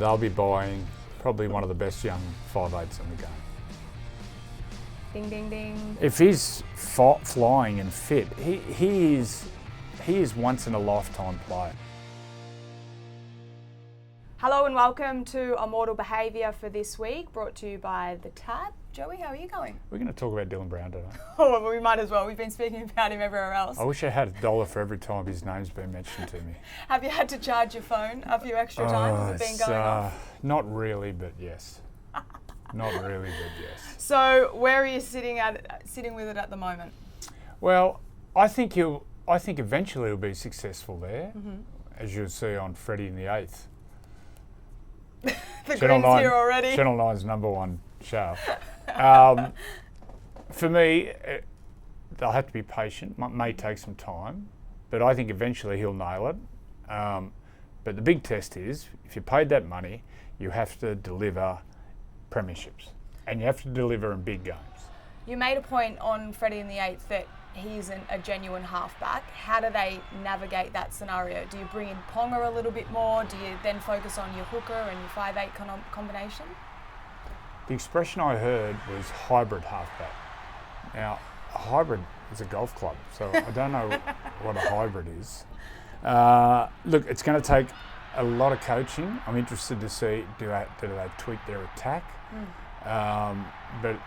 they'll be buying probably one of the best young 5'8s in the game. Ding, ding, ding. If he's flying and fit, he is once in a lifetime player. Hello and welcome to Immortal Behaviour for this week, brought to you by The Tab. Joey, how are you going? We're going to talk about Dylan Brown today. Oh, well, we might as well. We've been speaking about him everywhere else. I wish I had $1 for every time his name's been mentioned to me. Have you had to charge your phone a few extra times? Has it been going off? Not really, but yes. Not really, but yes. So, where are you sitting with it at the moment? Well, I think eventually he'll be successful there, as you'll see on Freddie in the 8th. The Green's here already. Channel 9's #1 show. For me, they'll have to be patient. May take some time, but I think eventually he'll nail it. But the big test is, if you paid that money, you have to deliver premierships, and you have to deliver in big games. You made a point on Freddie in the 8th that he isn't a genuine halfback. How do they navigate that scenario? Do you bring in Ponga a little bit more? Do you then focus on your hooker and your 5'8" combination? The expression I heard was hybrid halfback. Now, a hybrid is a golf club, so I don't know what a hybrid is. Look, it's going to take a lot of coaching. I'm interested to see do they tweak their attack, but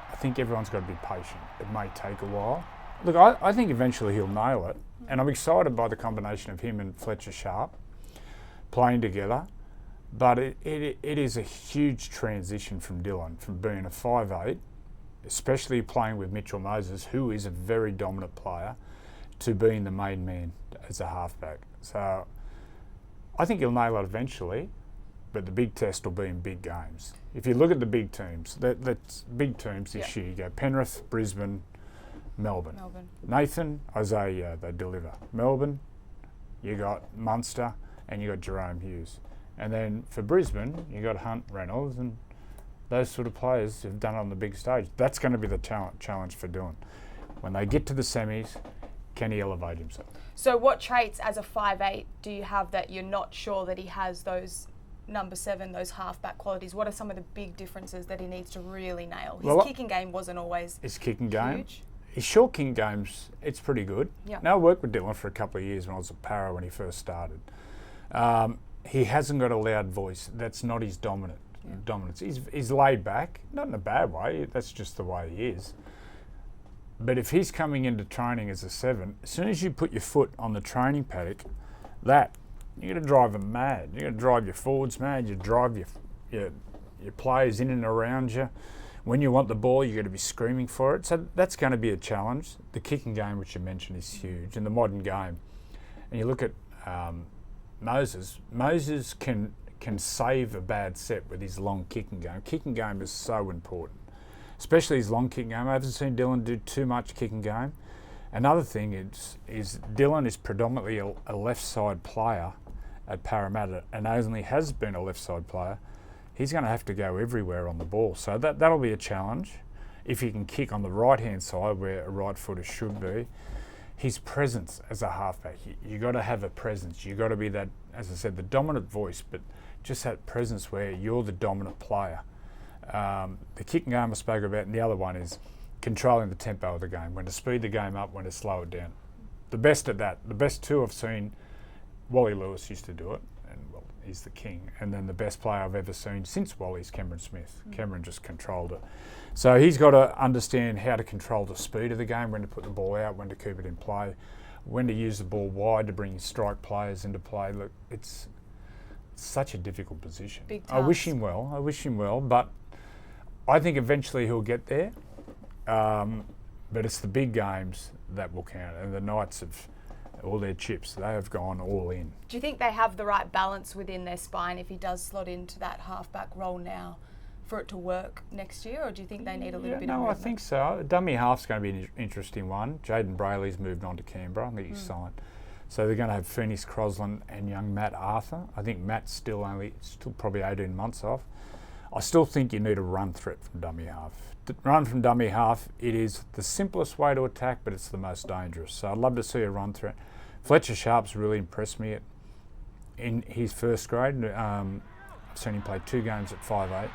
I think everyone's got to be patient. It may take a while. Look, I think eventually he'll nail it, and I'm excited by the combination of him and Fletcher Sharp playing together. But it is a huge transition from Dylan, from being a 5'8", especially playing with Mitchell Moses, who is a very dominant player, to being the main man as a halfback. So I think he'll nail it eventually, but the big test will be in big games. If you look at the big teams, that's big teams this year. You go Penrith, Brisbane, Melbourne. Nathan, Isaiah, they deliver. Melbourne, you got Munster, and you got Jerome Hughes. And then for Brisbane, you got Hunt, Reynolds, and those sort of players who've done it on the big stage. That's going to be the challenge for Dylan. When they get to the semis, can he elevate himself? So what traits as a 5'8" do you have that you're not sure that he has those number 7, those halfback qualities? What are some of the big differences that he needs to really nail? His kicking game wasn't always his kicking game. Huge. His short kicking game's, it's pretty good. Yeah. Now, I worked with Dylan for a couple of years when I was at Para when he first started. He hasn't got a loud voice. That's not his dominance. He's laid back, not in a bad way. That's just the way he is. But if he's coming into training as a 7, as soon as you put your foot on the training paddock, you're going to drive him mad. You're going to drive your forwards mad. You drive your players in and around you. When you want the ball, you're going to be screaming for it. So that's going to be a challenge. The kicking game, which you mentioned, is huge in the modern game. And you look at Moses. Moses can save a bad set with his long kicking game. Kicking game is so important, especially his long kicking game. I haven't seen Dylan do too much kicking game. Another thing is Dylan is predominantly a left side player at Parramatta, and only has been a left side player. He's going to have to go everywhere on the ball, so that'll be a challenge. If he can kick on the right hand side where a right footer should be. His presence as a halfback, you got to have a presence. You got to be that, as I said, the dominant voice, but just that presence where you're the dominant player. The kicking game I spoke about, and the other one is controlling the tempo of the game, when to speed the game up, when to slow it down. The best at that, the best two I've seen, Wally Lewis used to do it, and well, he's the king. And then the best player I've ever seen since Wally's Cameron Smith. Cameron just controlled it. So he's got to understand how to control the speed of the game, when to put the ball out, when to keep it in play, when to use the ball wide to bring his strike players into play. Look, it's such a difficult position. Big task. I wish him well, but I think eventually he'll get there. But it's the big games that will count, and the Knights have all their chips. They have gone all in. Do you think they have the right balance within their spine if he does slot into that halfback role now for it to work next year, or do you think they need a little bit of movement? I think so. Dummy half's going to be an interesting one. Jaden Brayley's moved on to Canberra. I think he's signed. So they're going to have Phoenix Crosland and young Matt Arthur. I think Matt's still probably 18 months off. I still think you need a run threat from dummy half. Run from dummy half, it is the simplest way to attack, but it's the most dangerous. So I'd love to see a run threat. Fletcher Sharp's really impressed me in his first grade. seen him play 2 games at 5'8",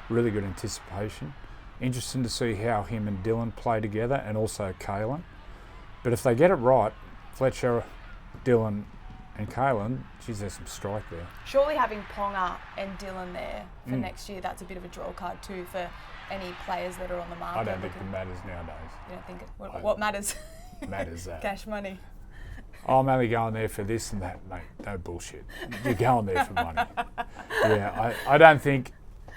really good anticipation. Interesting to see how him and Dylan play together, and also Kalen. But if they get it right, Fletcher, Dylan and Kalen, geez, there's some strike there. Surely having Ponga and Dylan there for next year, that's a bit of a draw card too for any players that are on the market. I don't think it matters nowadays. You don't think it? What matters? Matters that. Cash money. I'm only going there for this and that, mate. No bullshit. You're going there for money. Yeah, I don't think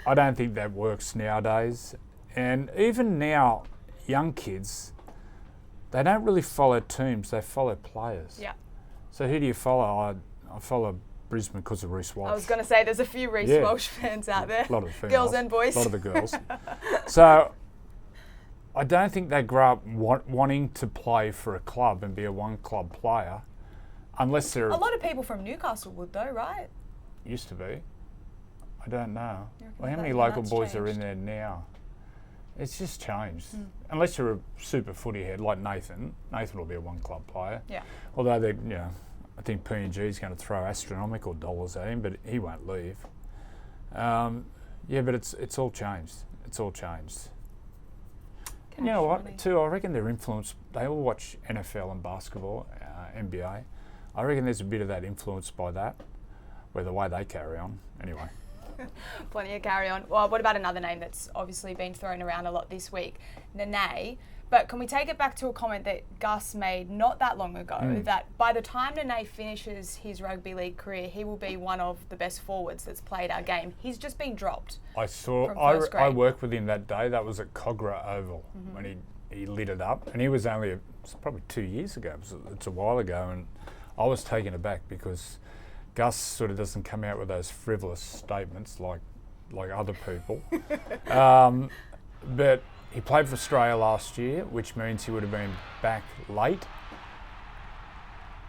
that works nowadays. And even now, young kids, they don't really follow teams, they follow players. Yeah. So who do you follow? I follow Brisbane because of Reece Walsh. I was going to say, there's a few Reece Walsh fans out there. A lot of the females. Girls and boys. A lot of the girls. So I don't think they grow up wanting to play for a club and be a one-club player, unless they're... A lot of people from Newcastle would though, right? Used to be. I don't know. Well, how many local boys are in there now? It's just changed. Unless you're a super footy head like Nathan. Nathan will be a one-club player. Yeah. Although they, I think P&G is going to throw astronomical dollars at him, but he won't leave. But it's all changed. It's all changed. And you know what? Too, I reckon they're influenced. They all watch NFL and basketball, NBA. I reckon there's a bit of that influenced by that, where the way they carry on. Anyway. Plenty of carry on. Well, what about another name that's obviously been thrown around a lot this week? Nanai. But can we take it back to a comment that Gus made not that long ago, that by the time Nanai finishes his rugby league career, he will be one of the best forwards that's played our game. He's just been dropped. I worked with him that day. That was at Cogra Oval when he lit it up. And he was it's probably 2 years ago. It's a while ago. And I was taken aback because Gus sort of doesn't come out with those frivolous statements like other people. But he played for Australia last year, which means he would have been back late.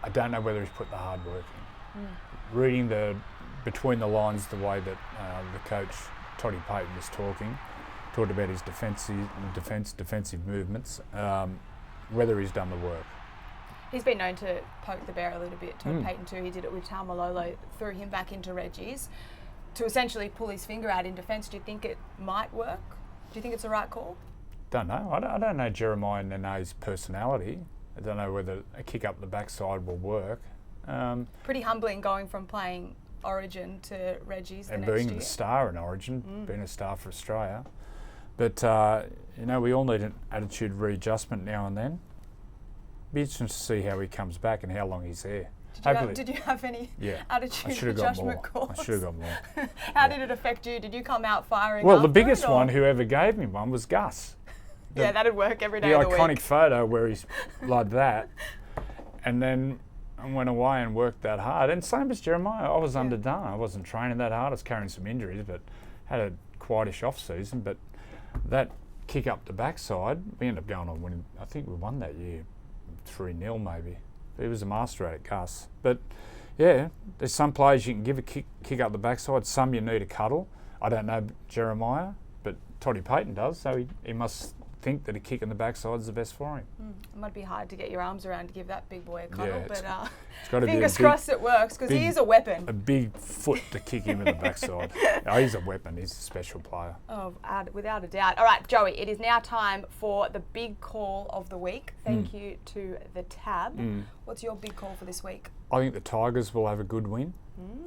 I don't know whether he's put the hard work in. Reading between the lines, the way that the coach, Toddy Payton, was talked about his defensive movements, whether he's done the work. He's been known to poke the bear a little bit. Todd Payton too. He did it with Taumalolo, threw him back into Reggie's to essentially pull his finger out in defence. Do you think it might work? Do you think it's the right call? Don't know. I don't know Jeremiah Nanai's personality. I don't know whether a kick up the backside will work. Pretty humbling going from playing Origin to Reggie's the and next year. And being the star in Origin, being a star for Australia. But, we all need an attitude readjustment now and then. Be interesting to see how he comes back and how long he's there. Did you have any attitude adjustment calls? I should have got more. How did it affect you? Did you come out firing? Well, the biggest one, whoever gave me one, was Gus. That'd work every day of the week. The iconic photo where he's like that. And then I went away and worked that hard. And same as Jeremiah, I was underdone. I wasn't training that hard. I was carrying some injuries, but had a quietish off season. But that kick up the backside, we ended up going on winning. I think we won that year 3-0 maybe. He was a master at it, Gus. But there's some players you can give a kick up the backside, some you need a cuddle. I don't know Jeremiah, but Toddy Payton does, so he must think that a kick in the backside is the best for him. It might be hard to get your arms around to give that big boy a cuddle, but it's got to fingers crossed it works, because he is a weapon. A big foot to kick him in the backside. He's a weapon. He's a special player. Oh, without a doubt. All right, Joey, it is now time for the big call of the week. Thank you to the Tab. What's your big call for this week? I think the Tigers will have a good win.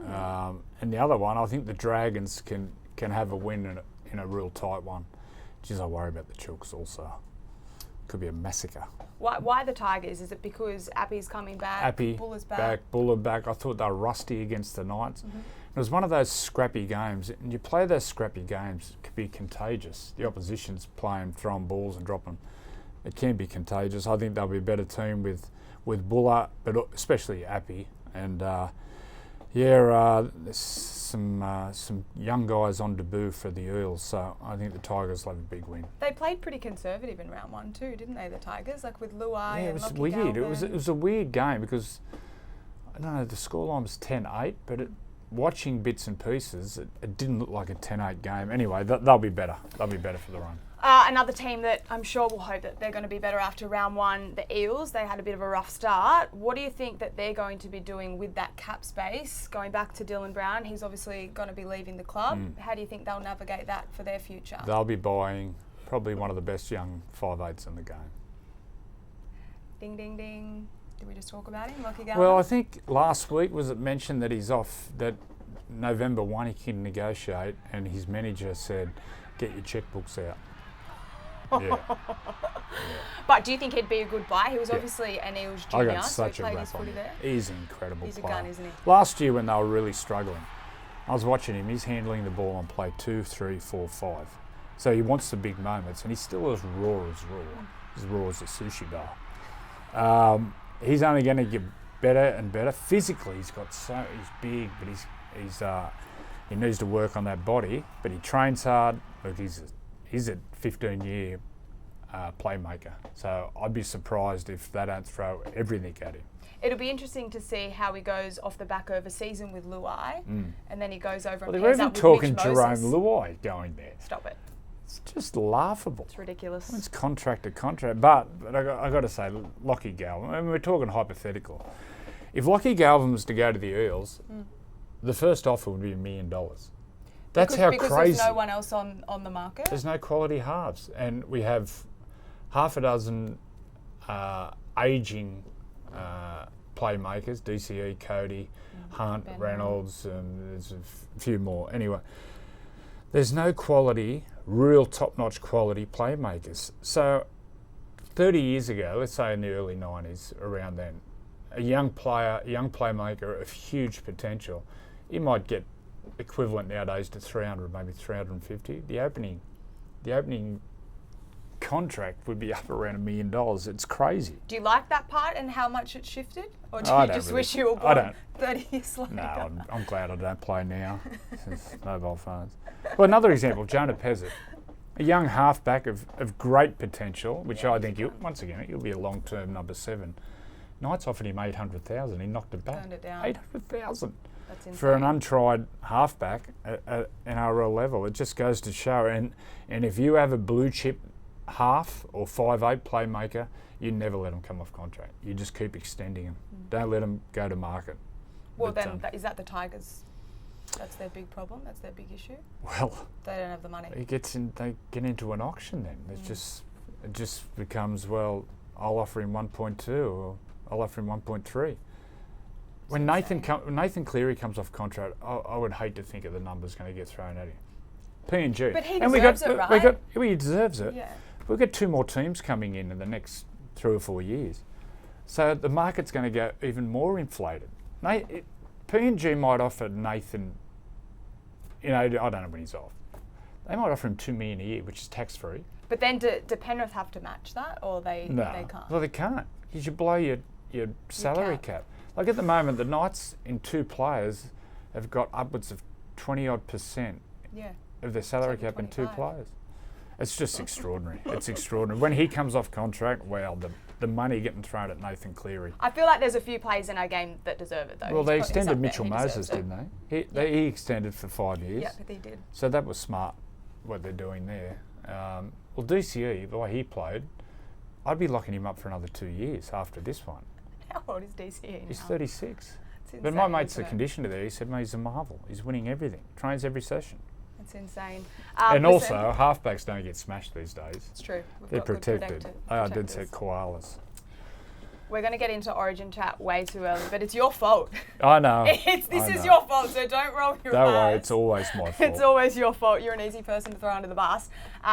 And the other one, I think the Dragons can have a win in a real tight one. Geez, I worry about the Chooks also. Could be a massacre. Why the Tigers? Is it because Appy's coming back? Buller's back. Buller back. I thought they were rusty against the Knights. It was one of those scrappy games. And you play those scrappy games, it could be contagious. The opposition's playing, throwing balls and dropping. It can be contagious. I think they'll be a better team with Buller, but especially Appy. And there's some young guys on debut for the Eels, so I think the Tigers will have a big win. They played pretty conservative in round one too, didn't they, the Tigers? Like with Luai and Lachlan. It was weird. It was a weird game because, I don't know, the scoreline was 10-8, but watching bits and pieces, it didn't look like a 10-8 game. Anyway, they'll be better. They'll be better for the run. Another team that I'm sure will hope that they're going to be better after round one, the Eels. They had a bit of a rough start. What do you think that they're going to be doing with that cap space? Going back to Dylan Brown, he's obviously going to be leaving the club. How do you think they'll navigate that for their future? They'll be buying probably one of the best young 5'8s in the game. Ding, ding, ding. Did we just talk about him, Lachlan? Well, I think last week was it mentioned that he's off, that November 1 he can negotiate, and his manager said, get your checkbooks out. Yeah. But do you think he'd be a good buy? He was obviously an Eels junior, I got such so he a played his rap on footy him. there. He's an incredible He's a player. gun, isn't he? Last year when they were really struggling, I was watching him. He's handling the ball on play 2, 3, 4, 5. So he wants the big moments, and he's still as raw. As raw as a sushi bar. He's only going to get better and better. Physically, he's big, but he needs to work on that body. But he trains hard. Look, he's a 15-year playmaker. So I'd be surprised if they don't throw everything at him. It'll be interesting to see how he goes off the back of a season with Luai, and then he goes over and Well, pairs they're even up with talking Mitch Jerome Moses. Luai going there. Stop it. It's just laughable. It's ridiculous. It's contract to contract. But I got to say, Lockie Galvin, I mean, we're talking hypothetical. If Lockie Galvin was to go to the Eels, the first offer would be $1 million. That's how because crazy. there's no one else on the market. There's no quality halves. And we have half a dozen ageing playmakers, DCE, Cody, Hunt, Ben Reynolds, and there's a few more. Anyway, there's no quality, real top-notch quality playmakers. So 30 years ago, let's say in the early 90s, around then, a young playmaker of huge potential, you might get equivalent nowadays to 300, maybe 350. The opening contract would be up around $1 million. It's crazy. Do you like that part and how much it shifted? Or do I you don't just really. wish you were I born don't. 30 years later? No, I'm glad I don't play now since mobile phones. Well, another example, Jonah Pezzett, a young halfback of great potential, which I think, he'll be a long-term number 7. Knights offered him $800,000. He knocked it back. Turned it down. $800,000 That's insane. for an untried halfback at NRL level. It just goes to show. And if you have a blue chip half or 5'8 playmaker, you never let them come off contract. You just keep extending them. Don't let them go to market. Well, But, then, is that the Tigers? That's their big problem? That's their big issue? well, They don't have the money. they get into an auction then. It just becomes, well, I'll offer him 1.2 or I'll offer him 1.3. When Nathan Cleary comes off contract, I would hate to think of the numbers going to get thrown at him. PNG. But he deserves it, right? He deserves it. Yeah. We've got 2 more teams coming in the next 3 or 4 years. So the market's going to go even more inflated. PNG might offer Nathan, I don't know when he's off. They might offer him $2 million a year, which is tax-free. But then do Penrith have to match that or they can't? Well, they can't. Because you blow your salary cap. Like at the moment, the Knights in 2 players have got upwards of 20% of their salary cap in 2 players. It's just extraordinary. It's extraordinary. When he comes off contract, well, the money getting thrown at Nathan Cleary. I feel like there's a few players in our game that deserve it though. Well, they He's extended up there. Mitchell He Moses, deserves it. didn't they? He extended for 5 years. Yeah, they did. So that was smart, what they're doing there. Well, DCE, the way he played, I'd be locking him up for another 2 years after this one. How old is DCE now? He's 36. It's But my insane, mate's the isn't it? conditioner there. He said, mate, he's a marvel. He's winning everything. Trains every session. It's insane. And listen, also, halfbacks don't get smashed these days. it's true. We've They're got good protected. They are dead protectors. set koalas. We're going to get into Origin chat way too early, but it's your fault. I know. This I is know. your fault, so don't roll your Don't worry, eyes. it's always my fault. It's always your fault. You're an easy person to throw under the bus.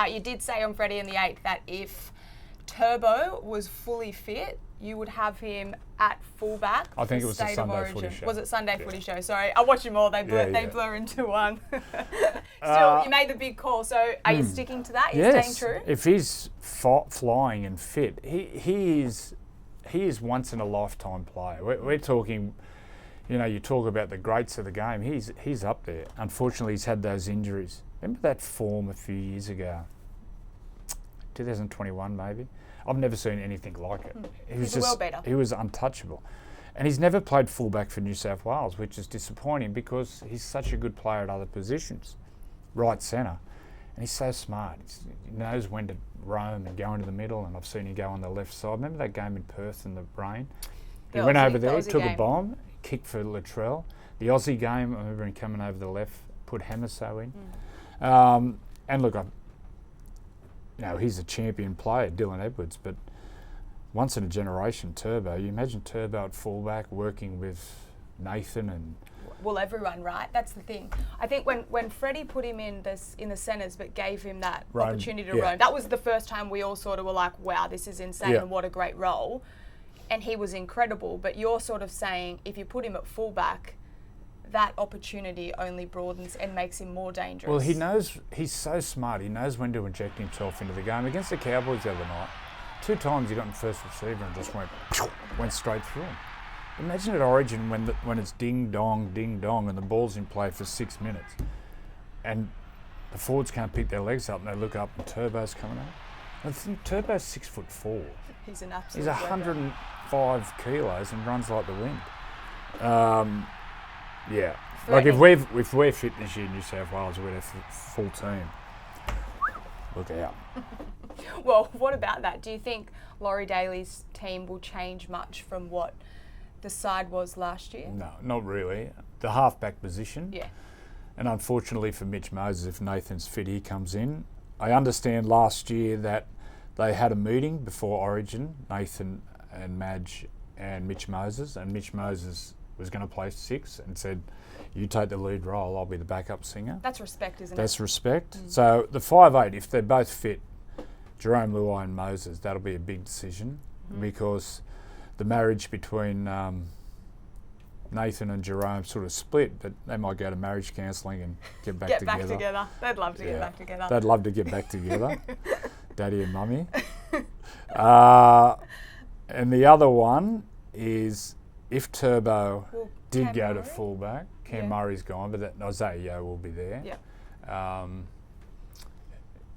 You did say on Freddie and the 8th that if Turbo was fully fit, you would have him at fullback. I think for it was the State of Sunday Origin. footy show. Was it Sunday Yeah. footy show? Sorry, I watch them all. They blur into one. Still, you made the big call. So, are you sticking to that? You're Yes. staying true. If he's flying and fit, he is once in a lifetime player. We're talking, you talk about the greats of the game. He's up there. Unfortunately, he's had those injuries. Remember that form a few years ago, 2021 maybe. I've never seen anything like it. He's a world beater. He was untouchable. And he's never played fullback for New South Wales, which is disappointing because he's such a good player at other positions, right centre. And he's so smart. He knows when to roam and go into the middle, and I've seen him go on the left side. Remember that game in Perth in the rain? He went over there, took a bomb, kicked for Latrell. The Aussie game, I remember him coming over the left, put Hamaso in. And look, he's a champion player, Dylan Edwards, but once in a generation Turbo. You imagine Turbo at fullback working with Nathan and... Well, everyone, right? That's the thing. I think when Freddie put him in the centres but gave him that opportunity to roam, that was the first time we all sort of were like, wow, this is insane and what a great role. And he was incredible. But you're sort of saying if you put him at fullback, that opportunity only broadens and makes him more dangerous. Well, he knows, he's so smart. He knows when to inject himself into the game. Against the Cowboys the other night, 2 times he got in first receiver and just went straight through him. Imagine at Origin when it's ding dong, and the ball's in play for 6 minutes, and the forwards can't pick their legs up, and they look up and Turbo's coming up. And I think Turbo's 6'4". He's an absolute. He's 105 kilos and runs like the wind. Like if we're fit this year in New South Wales, we're a full team. Look out. Well, what about that? Do you think Laurie Daly's team will change much from what the side was last year? No, not really. The halfback position. Yeah. And unfortunately for Mitch Moses, if Nathan's fit, he comes in. I understand last year that they had a meeting before Origin, Nathan and Madge and Mitch Moses, and Mitch Moses was going to play 6 and said, you take the lead role, I'll be the backup singer. That's respect, isn't it? That's respect. So the 5'8", if they're both fit, Jerome Luai and Moses, that'll be a big decision because the marriage between Nathan and Jerome sort of split, but they might go to marriage counselling and get back together. Get back together. They'd love to get back together. They'd love to get back together, Daddy and Mummy. And the other one is if Turbo did Cam go Murray? to fullback, Cam Murray's gone, but that Isaiah Yeo will be there. Yeah.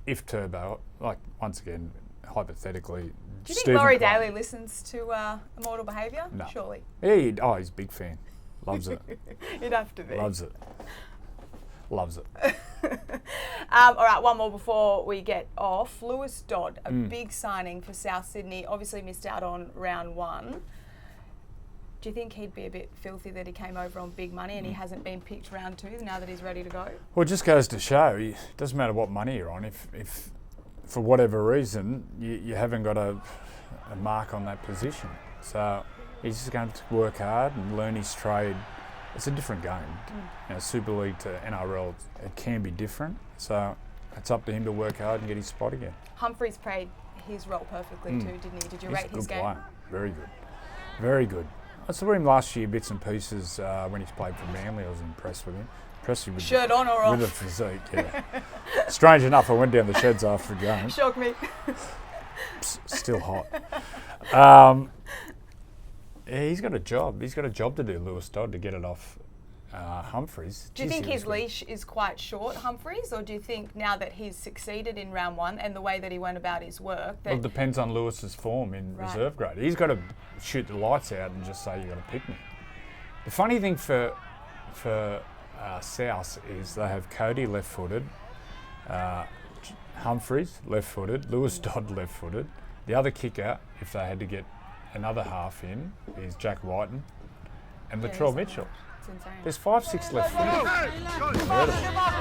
If Turbo, like once again, hypothetically, do you think Laurie Daly listens to Immortal Behaviour? No. Surely. Yeah, he's a big fan. Loves it. You'd have to be. Loves it. Loves it. All right, one more before we get off. Lewis Dodd, a big signing for South Sydney, obviously missed out on round 1. Do you think he'd be a bit filthy that he came over on big money and he hasn't been picked round 2 now that he's ready to go? Well, it just goes to show, it doesn't matter what money you're on, if for whatever reason you haven't got a mark on that position. So he's just going to work hard and learn his trade. It's a different game. Super League to NRL, it can be different. So it's up to him to work hard and get his spot again. Humphries played his role perfectly too, didn't he? Did you rate his game? Player. Very good. Very good. I saw him last year, bits and pieces, when he's played for Manly. I was impressed with him. Impressed with Shirt on or off? With the physique, yeah. Strange enough, I went down the sheds after the game. Shocked me. Still hot. He's got a job. He's got a job to do, Lewis Dodd, to get it off Humphries. Do you think his leash is quite short, Humphries, or do you think now that he's succeeded in round 1 and the way that he went about his work? That Well, it depends on Lewis's form in reserve grade. He's got to shoot the lights out and just say, you've got to pick me. The funny thing for South is they have Cody left-footed, Humphries left-footed, Lewis Dodd left-footed. The other kicker, if they had to get another half in, is Jack Whiten and Latrell Mitchell. There's 5-6 left footed.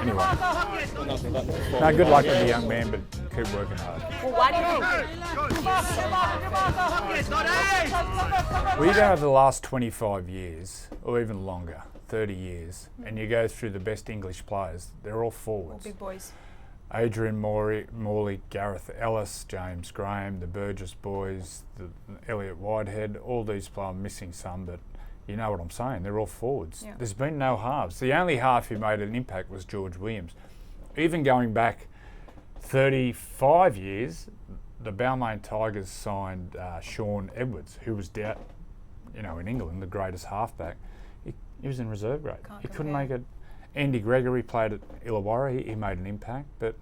Anyway, no, good luck with the young man, but keep working hard. Well, why do you think We go over the last 25 years, or even longer, 30 years, and you go through the best English players, they're all forwards. big boys? Adrian Morley, Gareth Ellis, James Graham, the Burgess boys, the Elliot Whitehead, all these players, I'm missing some, but you know what I'm saying, they're all forwards. Yeah. There's been no halves. The only half who made an impact was George Williams. Even going back 35 years, the Balmain Tigers signed Sean Edwards, who was in England, the greatest halfback. He was in reserve grade. He couldn't make it. Andy Gregory played at Illawarra. He made an impact, but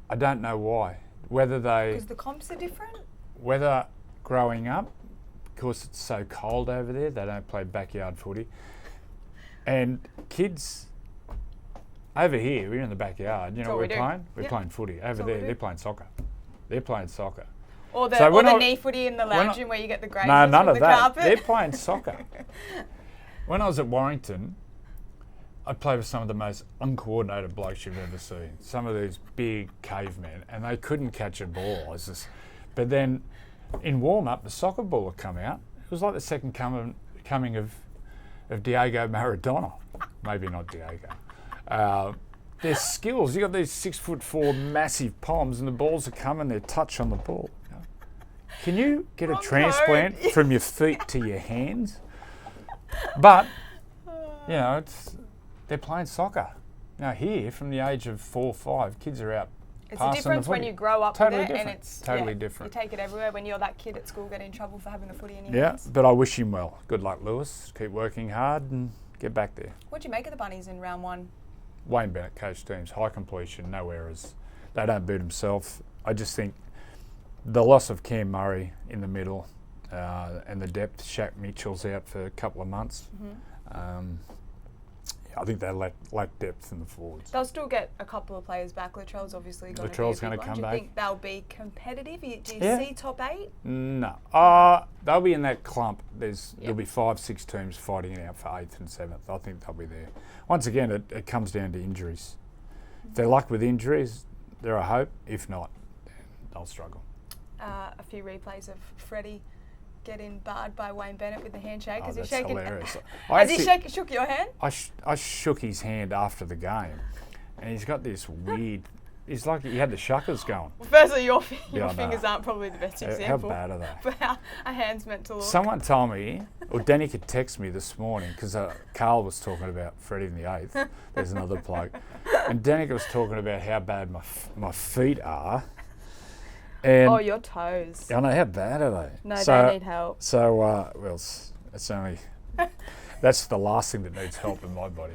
I don't know why. Whether Because the comps are different? Whether growing up, course, it's so cold over there, they don't play backyard footy. And kids over here, we're in the backyard. You know what we're playing? We're playing footy. Over there, they're playing soccer. They're playing soccer. Or the knee footy in the lounge room where you get the grazes No, none from of the that. carpet. They're playing soccer. When I was at Warrington, I'd play with some of the most uncoordinated blokes you've ever seen. Some of these big cavemen, and they couldn't catch a ball. But then in warm-up, the soccer ball would come out. It was like the second coming of Diego Maradona. Maybe not Diego. Their skills. You got these 6'4" massive palms, and the balls are coming. They're touch on the ball. Can you get a transplant from your feet to your hands? But they're playing soccer. Now here, from the age of 4 or 5, kids are out. It's a difference when you grow up totally with it, different. and it's totally different. You take it everywhere. When you're that kid at school getting in trouble for having the footy in your hands. Yeah, but I wish him well. Good luck, Lewis. Keep working hard and get back there. What do you make of the Bunnies in round 1? Wayne Bennett coached teams, high completion, no errors. They don't boot themselves. I just think the loss of Cam Murray in the middle and the depth, Shaq Mitchell's out for a couple of months. I think they lack depth in the forwards. They'll still get a couple of players back. Latrell's obviously going to be Latrell's going to come back. Do you think they'll be competitive? Do you see top 8? No. They'll be in that clump. There'll be 5, 6 teams fighting it out for 8th and 7th. I think they'll be there. Once again, it comes down to injuries. If they're lucky with injuries, they're a hope. If not, they'll struggle. A few replays of Freddie getting barred by Wayne Bennett with the handshake. Oh, that's shaken? hilarious. Has he shook your hand? I shook his hand after the game, and he's got this weird. He's like he had the shuckers going. Well, firstly, your fingers aren't probably the best example. How bad are they? For how a hand's meant to look. Someone told me, or Danny could text me this morning because Carl was talking about Freddie in the 8th. There's another bloke, and Danica was talking about how bad my feet are. And your toes. I know, how bad are they? No, they need help. So, it's only. That's the last thing that needs help in my body.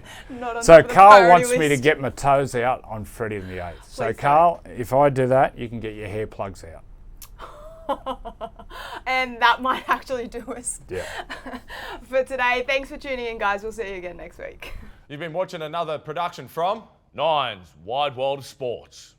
So Carl wants me to get my toes out on Freddie in the 8th. So Carl, if I do that, you can get your hair plugs out. And that might actually do us. Yeah. For today, thanks for tuning in, guys. We'll see you again next week. You've been watching another production from Nine's Wide World of Sports.